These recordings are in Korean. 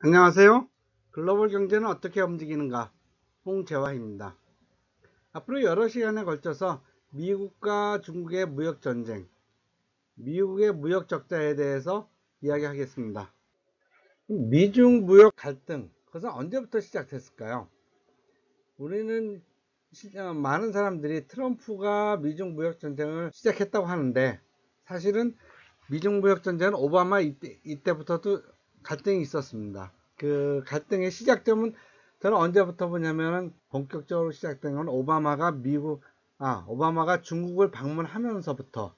안녕하세요. 글로벌 경제는 어떻게 움직이는가? 홍재화입니다. 앞으로 여러 시간에 걸쳐서 미국과 중국의 무역 전쟁, 미국의 무역 적자에 대해서 이야기하겠습니다. 미중 무역 갈등, 그것은 언제부터 시작됐을까요? 우리는 많은 사람들이 트럼프가 미중 무역 전쟁을 시작했다고 하는데, 사실은 미중 무역 전쟁은 오바마 이때부터도 갈등이 있었습니다. 그 갈등의 시작점은 저는 언제부터 보냐면은 본격적으로 시작된 건 오바마가 중국을 방문하면서부터,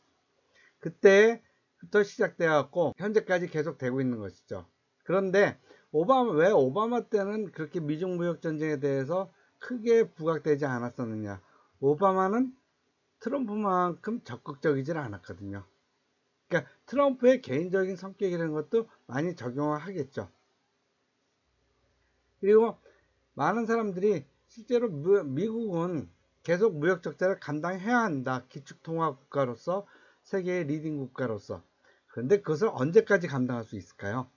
그때부터 시작되어 갖고 현재까지 계속 되고 있는 것이죠. 그런데 왜 오바마 때는 그렇게 미중 무역 전쟁에 대해서 크게 부각되지 않았었느냐? 오바마는 트럼프만큼 적극적이질 않았거든요. 그러니까 트럼프의 개인적인 성격이라는 것도 많이 적용을 하겠죠. 그리고 많은 사람들이 실제로 미국은 계속 무역 적자를 감당해야 한다. 기축통화 국가로서, 세계의 리딩 국가로서. 그런데 그것을 언제까지 감당할 수 있을까요?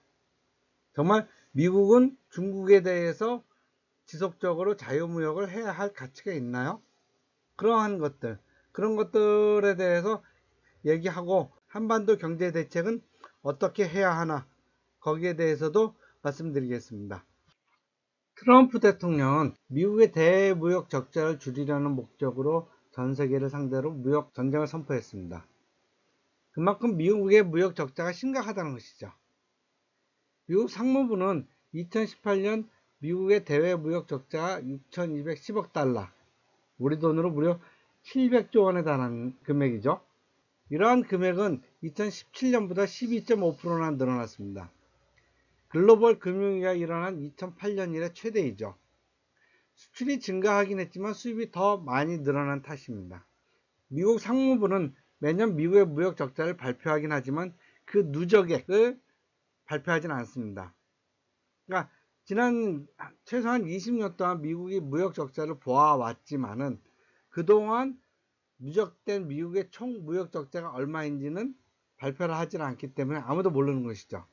정말 미국은 중국에 대해서 지속적으로 자유무역을 해야 할 가치가 있나요? 그런 것들에 대해서 얘기하고, 한반도 경제 대책은 어떻게 해야 하나, 거기에 대해서도 말씀드리겠습니다. 트럼프 대통령은 미국의 대무역 적자를 줄이려는 목적으로 전 세계를 상대로 무역 전쟁을 선포했습니다. 그만큼 미국의 무역 적자가 심각하다는 것이죠. 미국 상무부는 2018년 미국의 대외 무역 적자가 6,210억 달러, 우리 돈으로 무려 700조 원에 달하는 금액이죠. 이러한 금액은 2017년보다 12.5%나 늘어났습니다. 글로벌 금융위기가 일어난 2008년 이래 최대이죠. 수출이 증가하긴 했지만 수입이 더 많이 늘어난 탓입니다. 미국 상무부는 매년 미국의 무역 적자를 발표하긴 하지만 그 누적액을 발표하지는 않습니다. 그러니까 지난 최소한 20년 동안 미국이 무역 적자를 보아왔지만은 그동안 누적된 미국의 총 무역 적자가 얼마인지는 발표를 하지는 않기 때문에 아무도 모르는 것이죠.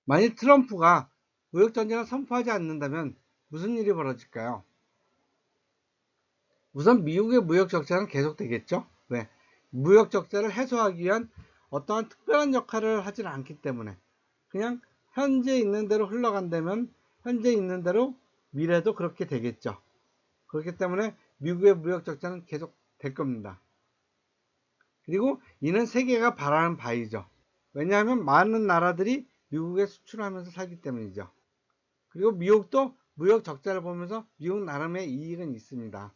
만일 트럼프가 무역 전쟁을 선포하지 않는다면 무슨 일이 벌어질까요? 우선 미국의 무역 적자는 계속되겠죠. 왜? 무역 적자를 해소하기 위한 어떠한 특별한 역할을 하지는 않기 때문에, 그냥 현재 있는 대로 흘러간다면 현재 있는 대로 미래도 그렇게 되겠죠. 그렇기 때문에 미국의 무역 적자는 계속 될 겁니다. 그리고 이는 세계가 바라는 바이죠. 왜냐하면 많은 나라들이 미국에 수출하면서 살기 때문이죠. 그리고 미국도 무역 적자를 보면서 미국 나름의 이익은 있습니다.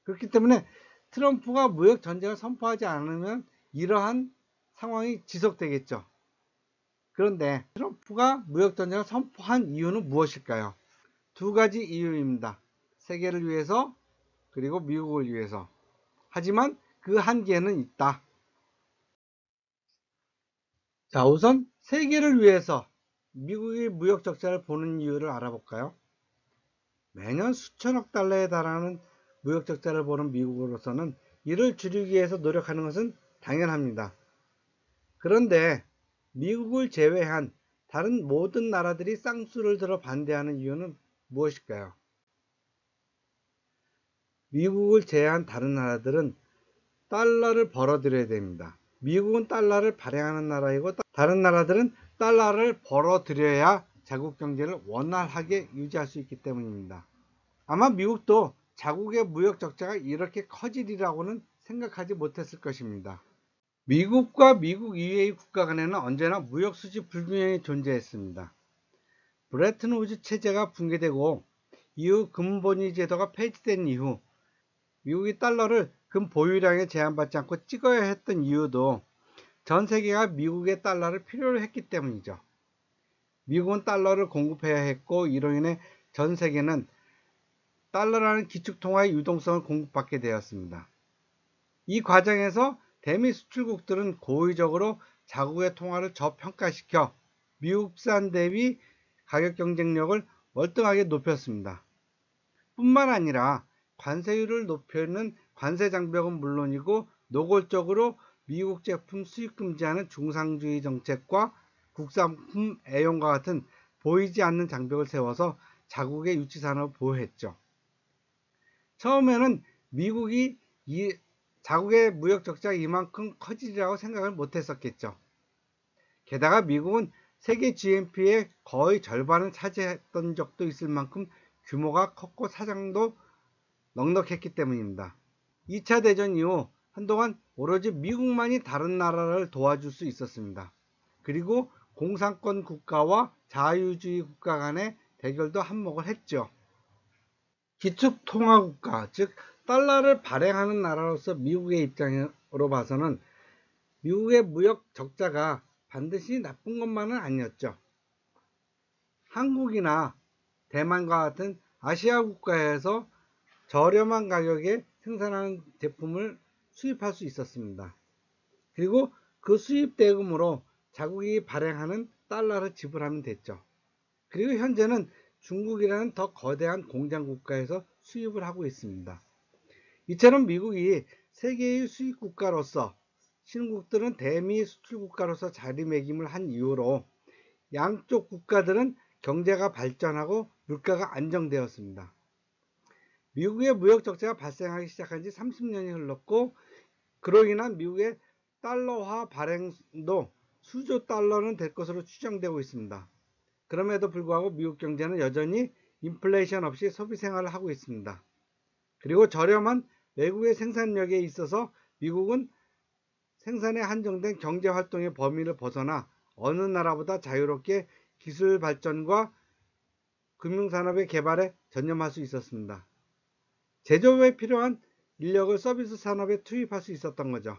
그렇기 때문에 트럼프가 무역 전쟁을 선포하지 않으면 이러한 상황이 지속되겠죠. 그런데 트럼프가 무역 전쟁을 선포한 이유는 무엇일까요? 두 가지 이유입니다. 세계를 위해서, 그리고 미국을 위해서. 하지만 그 한계는 있다. 자, 우선 세계를 위해서 미국이 무역 적자를 보는 이유를 알아볼까요? 매년 수천억 달러에 달하는 무역 적자를 보는 미국으로서는 이를 줄이기 위해서 노력하는 것은 당연합니다. 그런데 미국을 제외한 다른 모든 나라들이 쌍수를 들어 반대하는 이유는 무엇일까요? 미국을 제외한 다른 나라들은 달러를 벌어들여야 됩니다. 미국은 달러를 발행하는 나라이고 다른 나라들은 달러를 벌어들여야 자국 경제를 원활하게 유지할 수 있기 때문입니다. 아마 미국도 자국의 무역 적자가 이렇게 커지리라고는 생각하지 못했을 것입니다. 미국과 미국 이외의 국가 간에는 언제나 무역 수지 불균형이 존재했습니다. 브레튼 우즈 체제가 붕괴되고 이후 금본위 제도가 폐지된 이후 미국이 달러를 금 보유량에 제한받지 않고 찍어야 했던 이유도 전 세계가 미국의 달러를 필요로 했기 때문이죠. 미국은 달러를 공급해야 했고 이로 인해 전 세계는 달러라는 기축통화의 유동성을 공급받게 되었습니다. 이 과정에서 대미 수출국들은 고의적으로 자국의 통화를 저평가시켜 미국산 대비 가격 경쟁력을 월등하게 높였습니다. 뿐만 아니라 관세율을 높이는 관세 장벽은 물론이고 노골적으로 미국 제품 수입 금지하는 중상주의 정책과 국산품 애용과 같은 보이지 않는 장벽을 세워서 자국의 유치 산업을 보호했죠. 처음에는 미국이 이 자국의 무역 적자가 이만큼 커지리라고 생각을 못했었겠죠. 게다가 미국은 세계 GNP의 거의 절반을 차지했던 적도 있을 만큼 규모가 컸고 사장도 넉넉했기 때문입니다. 2차 대전 이후 한동안 오로지 미국만이 다른 나라를 도와줄 수 있었습니다. 그리고 공산권 국가와 자유주의 국가 간의 대결도 한몫을 했죠. 기축통화국가, 즉 달러를 발행하는 나라로서 미국의 입장으로 봐서는 미국의 무역 적자가 반드시 나쁜 것만은 아니었죠. 한국이나 대만과 같은 아시아 국가에서 저렴한 가격에 생산하는 제품을 수입할 수 있었습니다. 그리고 그 수입 대금으로 자국이 발행하는 달러를 지불하면 됐죠. 그리고 현재는 중국이라는 더 거대한 공장 국가에서 수입을 하고 있습니다. 이처럼 미국이 세계의 수입 국가로서 신국들은 대미 수출 국가로서 자리매김을 한 이후로 양쪽 국가들은 경제가 발전하고 물가가 안정되었습니다. 미국의 무역 적자가 발생하기 시작한 지 30년이 흘렀고 그로 인한 미국의 달러화 발행도 수조 달러는 될 것으로 추정되고 있습니다. 그럼에도 불구하고 미국 경제는 여전히 인플레이션 없이 소비 생활을 하고 있습니다. 그리고 저렴한 외국의 생산력에 있어서 미국은 생산에 한정된 경제활동의 범위를 벗어나 어느 나라보다 자유롭게 기술 발전과 금융산업의 개발에 전념할 수 있었습니다. 제조업에 필요한 인력을 서비스 산업에 투입할 수 있었던 거죠.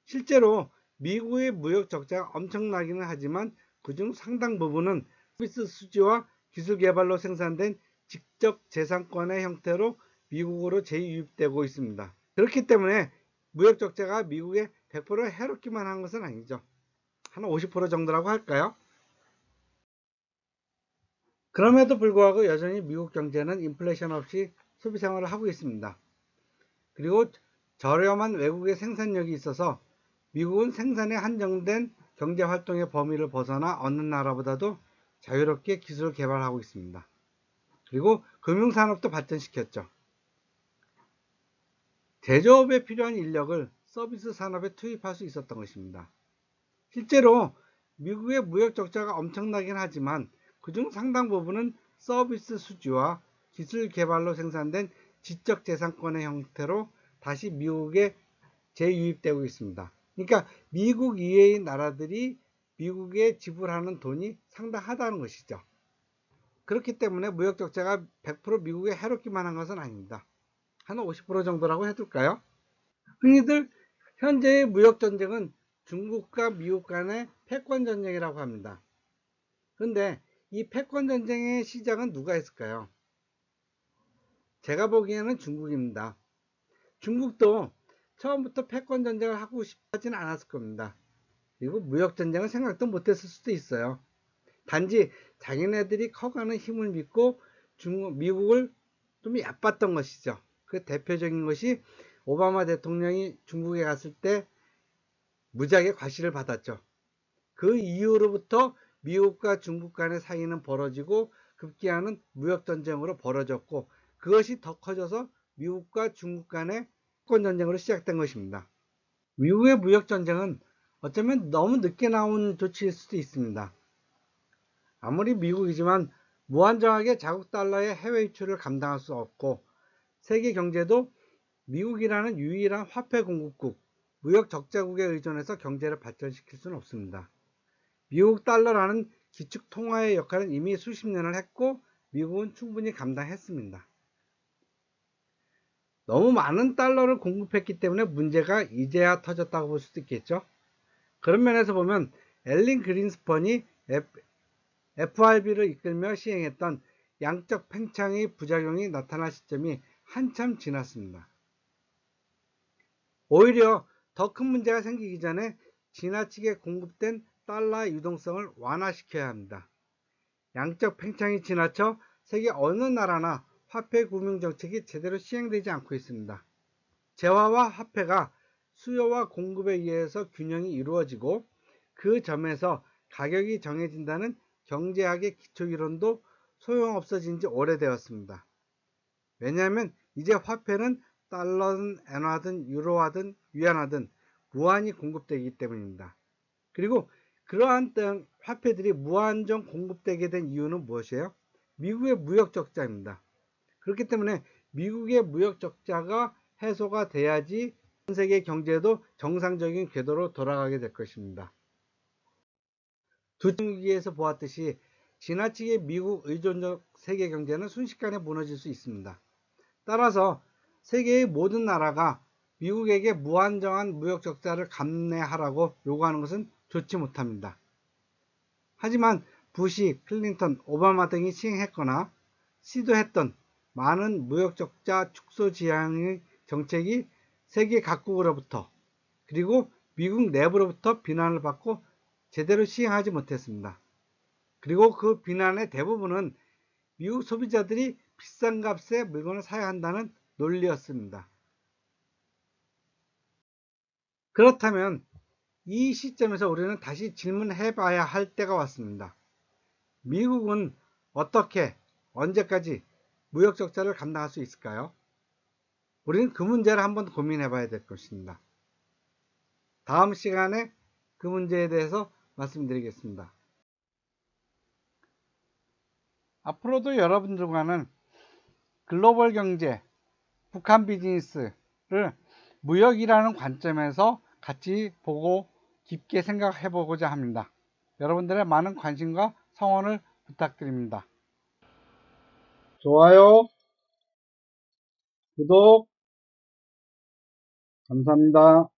실제로 미국의 무역 적자가 엄청나기는 하지만 그중 상당 부분은 서비스 수지와 기술 개발로 생산된 직접 재산권의 형태로 미국으로 재유입되고 있습니다. 그렇기 때문에 무역 적자가 미국에 100% 해롭기만 한 것은 아니죠. 한 50% 정도라고 할까요? 그럼에도 불구하고 여전히 미국 경제는 인플레이션 없이 소비 생활을 하고 있습니다. 그리고 저렴한 외국의 생산력이 있어서 미국은 생산에 한정된 경제활동의 범위를 벗어나 어느 나라보다도 자유롭게 기술을 개발하고 있습니다. 그리고 금융산업도 발전시켰죠. 제조업에 필요한 인력을 서비스 산업에 투입할 수 있었던 것입니다. 실제로 미국의 무역 적자가 엄청나긴 하지만 그중 상당 부분은 서비스 수지와 기술 개발로 생산된 지적 재산권의 형태로 다시 미국에 재유입되고 있습니다. 그러니까 미국 이외의 나라들이 미국에 지불하는 돈이 상당하다는 것이죠. 그렇기 때문에 무역 적자가 100% 미국에 해롭기만 한 것은 아닙니다. 한 50% 정도라고 해둘까요? 흔히들 현재의 무역 전쟁은 중국과 미국 간의 패권 전쟁이라고 합니다. 그런데 이 패권 전쟁의 시작은 누가 했을까요? 제가 보기에는 중국입니다. 중국도 처음부터 패권 전쟁을 하고 싶어 하지는 않았을 겁니다. 그리고 무역 전쟁을 생각도 못했을 수도 있어요. 단지 자기네들이 커가는 힘을 믿고 미국을 좀 얕봤던 것이죠. 그 대표적인 것이 오바마 대통령이 중국에 갔을 때 무지하게 과시를 받았죠. 그 이후로부터 미국과 중국 간의 사이는 벌어지고 급기야는 무역 전쟁으로 벌어졌고 그것이 더 커져서 미국과 중국 간의 패권 전쟁으로 시작된 것입니다. 미국의 무역 전쟁은 어쩌면 너무 늦게 나온 조치일 수도 있습니다. 아무리 미국이지만 무한정하게 자국 달러의 해외 유출을 감당할 수 없고 세계 경제도 미국이라는 유일한 화폐 공급국, 무역 적자국에 의존해서 경제를 발전시킬 수는 없습니다. 미국 달러라는 기축 통화의 역할은 이미 수십 년을 했고 미국은 충분히 감당했습니다. 너무 많은 달러를 공급했기 때문에 문제가 이제야 터졌다고 볼 수도 있겠죠. 그런 면에서 보면 앨린 그린스펀이 FRB를 이끌며 시행했던 양적 팽창의 부작용이 나타날 시점이 한참 지났습니다. 오히려 더 큰 문제가 생기기 전에 지나치게 공급된 달러의 유동성을 완화시켜야 합니다. 양적 팽창이 지나쳐 세계 어느 나라나 화폐 구명 정책이 제대로 시행되지 않고 있습니다. 재화와 화폐가 수요와 공급에 의해서 균형이 이루어지고 그 점에서 가격이 정해진다는 경제학의 기초이론도 소용없어진 지 오래되었습니다. 왜냐하면 이제 화폐는 달러든 엔화든 유로화든 위안화든 무한히 공급되기 때문입니다. 그리고 그러한 화폐들이 무한정 공급되게 된 이유는 무엇이에요? 미국의 무역 적자입니다. 그렇기 때문에 미국의 무역 적자가 해소가 돼야지 전 세계 경제도 정상적인 궤도로 돌아가게 될 것입니다. 두 중기에서 보았듯이 지나치게 미국 의존적 세계 경제는 순식간에 무너질 수 있습니다. 따라서 세계의 모든 나라가 미국에게 무한정한 무역 적자를 감내하라고 요구하는 것은 좋지 못합니다. 하지만 부시, 클린턴, 오바마 등이 시행했거나 시도했던 많은 무역 적자 축소 지향의 정책이 세계 각국으로부터 그리고 미국 내부로부터 비난을 받고 제대로 시행하지 못했습니다. 그리고 그 비난의 대부분은 미국 소비자들이 비싼 값에 물건을 사야 한다는 논리였습니다. 그렇다면 이 시점에서 우리는 다시 질문해 봐야 할 때가 왔습니다. 미국은 어떻게, 언제까지 무역 적자를 감당할 수 있을까요? 우리는 그 문제를 한번 고민해 봐야 될 것입니다. 다음 시간에 그 문제에 대해서 말씀드리겠습니다. 앞으로도 여러분들과는 글로벌 경제, 북한 비즈니스를 무역이라는 관점에서 같이 보고 깊게 생각해 보고자 합니다. 여러분들의 많은 관심과 성원을 부탁드립니다. 좋아요, 구독, 감사합니다.